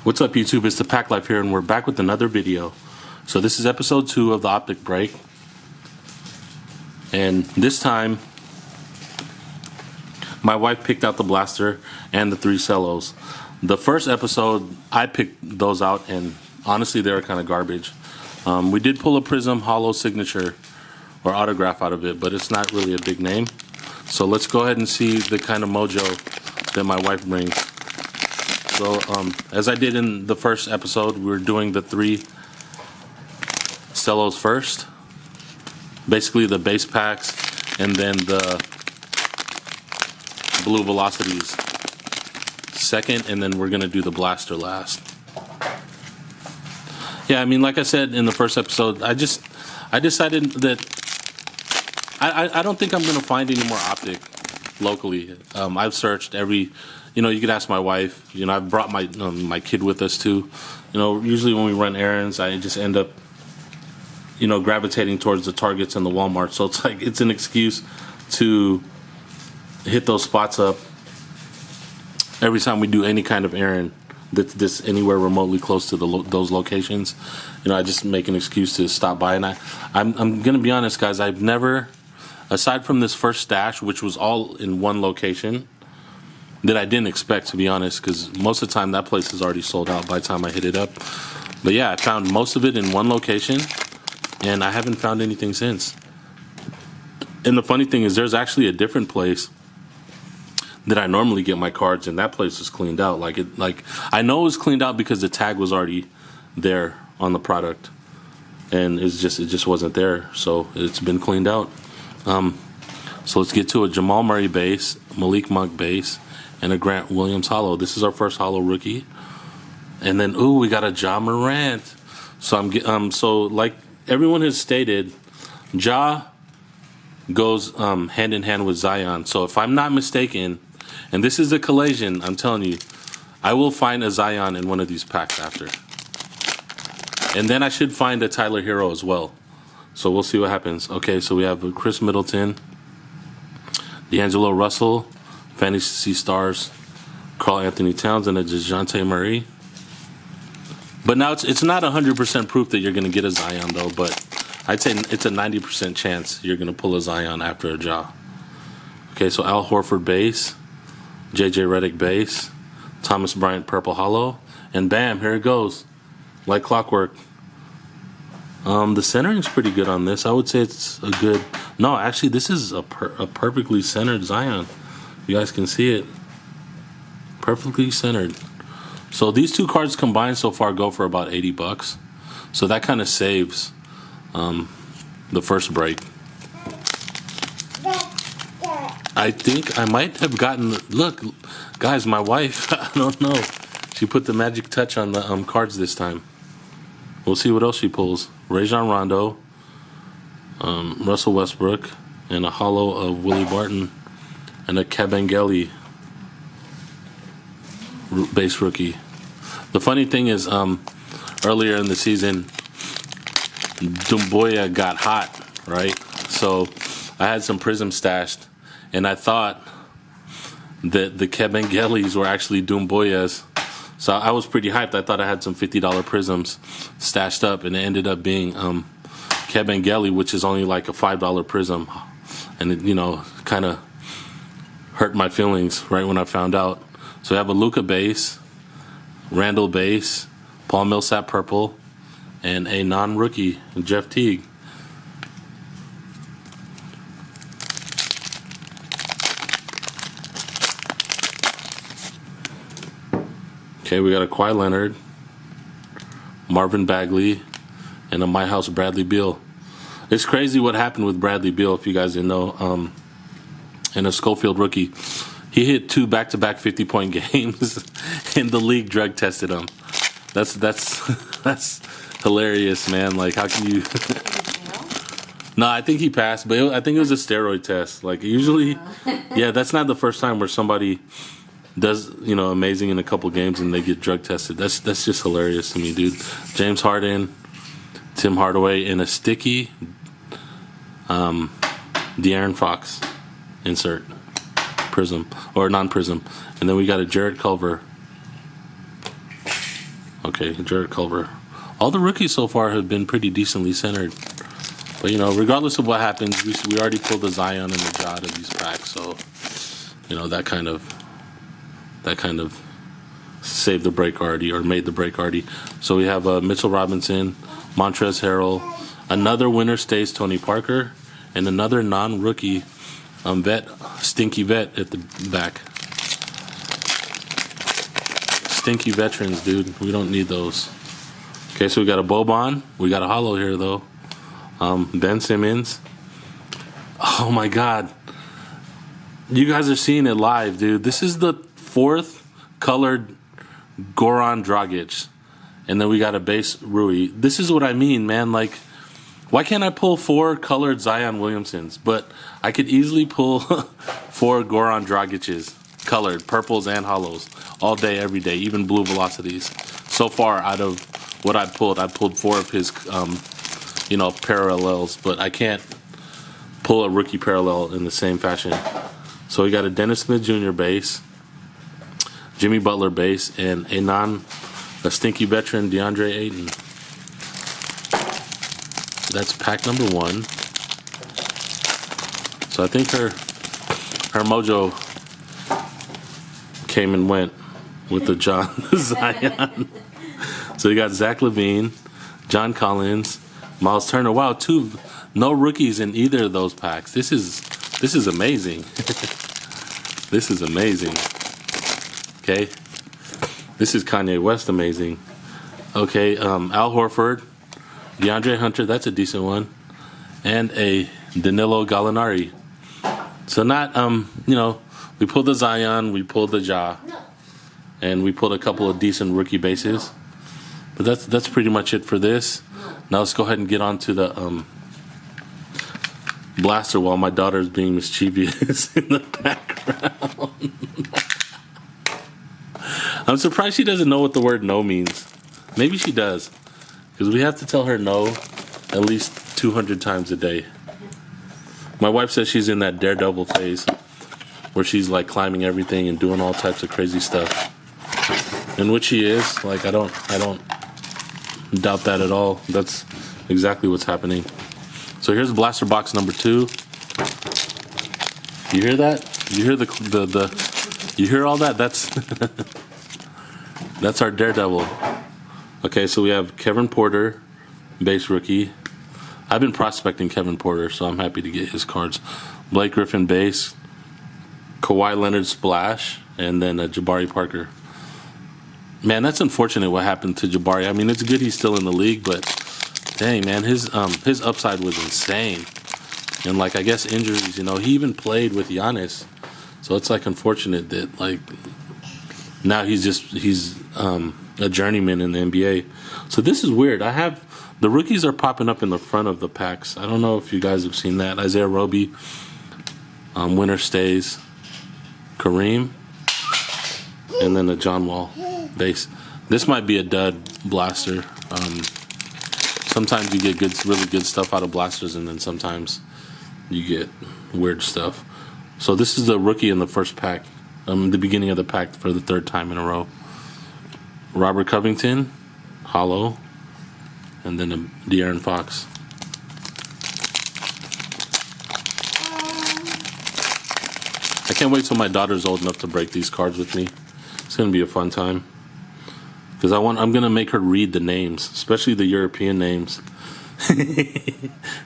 What's up, YouTube? It's the Pack Life here, and we're back with another video. So this is episode 2 of the Optic Break, and this time my wife picked out the blaster and the 3 cellos. The first episode I picked those out, and honestly they were kind of garbage. We did pull a Prism Hollow signature or autograph out of it, but it's not really a big name. So let's go ahead and see the kind of mojo that my wife brings. So as I did in the first episode, we're doing the 3 cellos first, basically the base packs, and then the blue velocities second, and then we're gonna do the blaster last. Yeah, I mean, like I said in the first episode, I decided that I don't think I'm gonna find any more Optic locally. I've searched every, you could ask my wife. I've brought my kid with us too. Usually when we run errands, I just end up, gravitating towards the Targets and the Walmart. So it's like it's an excuse to hit those spots up every time we do any kind of errand that's anywhere remotely close to those locations. I just make an excuse to stop by. And I'm gonna be honest, guys. I've never, aside from this first stash, which was all in one location, that I didn't expect, to be honest, because most of the time that place is already sold out by the time I hit it up. But yeah, I found most of it in one location, and I haven't found anything since. And the funny thing is, there's actually a different place that I normally get my cards, and that place was cleaned out. Like I know it was cleaned out because the tag was already there on the product, and it just wasn't there. So it's been cleaned out. So let's get to a Jamal Murray base, Malik Monk base, and a Grant Williams hollow. This is our first hollow rookie. And then, we got a Ja Morant. So so like everyone has stated, Ja goes hand in hand with Zion. So if I'm not mistaken, and this is a collision, I'm telling you, I will find a Zion in one of these packs after. And then I should find a Tyler Hero as well. So we'll see what happens. Okay, so we have Chris Middleton, D'Angelo Russell, Fantasy Stars, Karl Anthony Towns, and a DeJounte Murray. But now it's not 100% proof that you're going to get a Zion, though. But I'd say it's a 90% chance you're going to pull a Zion after a Ja. Okay, so Al Horford base, JJ Redick base, Thomas Bryant purple hollow, and bam, here it goes, like clockwork. The centering's pretty good on this. I would say it's a good. No, actually, this is a perfectly centered Zion. You guys can see it. Perfectly centered. So these 2 cards combined so far go for about $80. So that kind of saves the first break. I think I might have gotten. Look, guys, my wife. I don't know. She put the magic touch on the cards this time. We'll see what else she pulls. Rajon Rondo, Russell Westbrook, and a hollow of Willie Barton, and a Kabengele base rookie. The funny thing is, earlier in the season, Doumbouya got hot, right? So I had some Prism stashed, and I thought that the Kabengeles were actually Doumbouya's. So I was pretty hyped. I thought I had some $50 Prisms stashed up, and it ended up being Kabengele, which is only like a $5 Prism. And it, kind of hurt my feelings right when I found out. So we have a Luka base, Randall base, Paul Millsap purple, and a non-rookie, Jeff Teague. Okay, we got a Kawhi Leonard, Marvin Bagley, and a My House Bradley Beal. It's crazy what happened with Bradley Beal, if you guys didn't know. And a Schofield rookie. He hit 2 back-to-back 50-point games, and the league drug tested him. That's hilarious, man. Like, how can you? No, I think he passed, but I think it was a steroid test. Like, usually, yeah, that's not the first time where somebody does, amazing in a couple games and they get drug tested. That's just hilarious to me, dude. James Harden, Tim Hardaway, and a sticky De'Aaron Fox insert. Prism, or non-prism. And then we got a Jarrett Culver. Okay, Jared Culver. All the rookies so far have been pretty decently centered. But, regardless of what happens, we already pulled the Zion and the Ja of these packs. So, that kind of saved the break already, or made the break already. So we have Mitchell Robinson, Montrezl Harrell, another winner stays Tony Parker, and another non-rookie stinky vet at the back. Stinky veterans, dude. We don't need those. Okay, so we got a Boban. We got a hollow here, though. Ben Simmons. Oh, my God. You guys are seeing it live, dude. This is the 4th colored Goran Dragic. And then we got a base Rui. This is what I mean, man. Like, why can't I pull 4 colored Zion Williamsons? But I could easily pull 4 Goran Dragic's, colored, purples and hollows, all day, every day, even blue velocities. So far, out of what I pulled 4 of his, parallels. But I can't pull a rookie parallel in the same fashion. So we got a Dennis Smith Jr. base, Jimmy Butler base, and a stinky veteran, DeAndre Ayton. That's pack number 1. So I think her mojo came and went with the John Zion. So we got Zach LaVine, John Collins, Miles Turner. Wow, no rookies in either of those packs. This is amazing. This is amazing. Okay. This is Kanye West amazing. Okay, Al Horford, DeAndre Hunter, that's a decent one. And a Danilo Gallinari. So not, we pulled the Zion, we pulled the Ja, and we pulled a couple of decent rookie bases. But that's pretty much it for this. Now let's go ahead and get on to the blaster while my daughter's being mischievous in the background. I'm surprised she doesn't know what the word no means. Maybe she does, because we have to tell her no at least 200 times a day. My wife says she's in that daredevil phase where she's like climbing everything and doing all types of crazy stuff. And which she is. Like, I don't doubt that at all. That's exactly what's happening. So here's blaster box number 2. You hear that? You hear you hear all that? That's that's our daredevil. Okay, so we have Kevin Porter, base rookie. I've been prospecting Kevin Porter, so I'm happy to get his cards. Blake Griffin base, Kawhi Leonard splash, and then Jabari Parker. Man, that's unfortunate what happened to Jabari. I mean, it's good he's still in the league, but dang, man, his upside was insane. And like, I guess injuries, he even played with Giannis. So it's like unfortunate that like now he's a journeyman in the NBA. So this is weird. The rookies are popping up in the front of the packs. I don't know if you guys have seen that. Isaiah Roby, winner stays, Kareem, and then the John Wall base. This might be a dud blaster. Sometimes you get really good stuff out of blasters, and then sometimes you get weird stuff. So this is the rookie in the first pack, the beginning of the pack for the 3rd time in a row. Robert Covington, hollow, and then De'Aaron Fox. I can't wait till my daughter's old enough to break these cards with me. It's gonna be a fun time. Because I'm gonna make her read the names, especially the European names,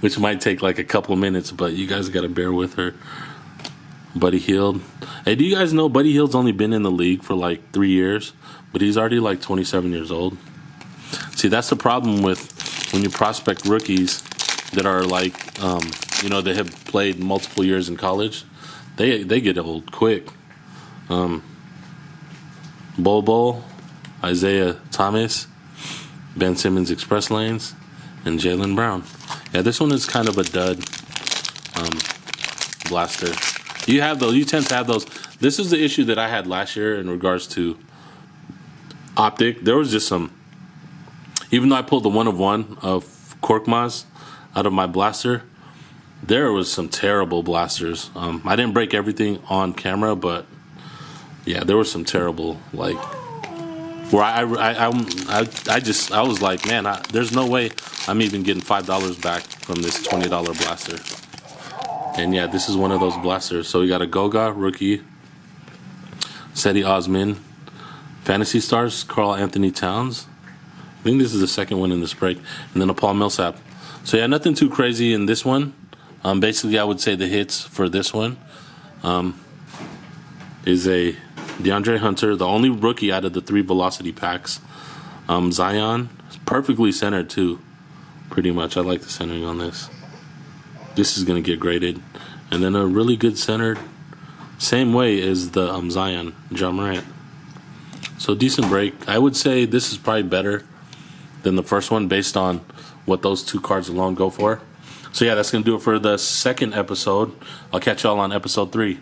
which might take like a couple minutes, but you guys gotta bear with her. Buddy Hield. Hey, do you guys know Buddy Hield's only been in the league for like 3 years, but he's already like 27 years old. See, that's the problem with when you prospect rookies that are like, that have played multiple years in college. They get old quick. Bol, Isaiah Thomas, Ben Simmons Express Lanes, and Jaylen Brown. Yeah, this one is kind of a dud blaster. You tend to have those. This is the issue that I had last year in regards to Optic. There was just some, even though I pulled the 1 of Korkmaz out of my blaster, there was some terrible blasters. I didn't break everything on camera, but yeah, there were some terrible, like, Where I was like, man, there's no way I'm even getting $5 back from this $20 blaster. And yeah, this is one of those blasters. So we got a Goga rookie, Cedi Osman, Fantasy Stars, Karl Anthony Towns. I think this is the second one in this break, and then a Paul Millsap. So yeah, nothing too crazy in this one. Basically, I would say the hits for this one is a DeAndre Hunter, the only rookie out of the 3 velocity packs. Zion, perfectly centered too, pretty much. I like the centering on this. This is going to get graded. And then a really good centered, same way as the Zion, Ja Morant. So decent break. I would say this is probably better than the first one based on what those 2 cards alone go for. So yeah, that's going to do it for the second episode. I'll catch y'all on episode 3.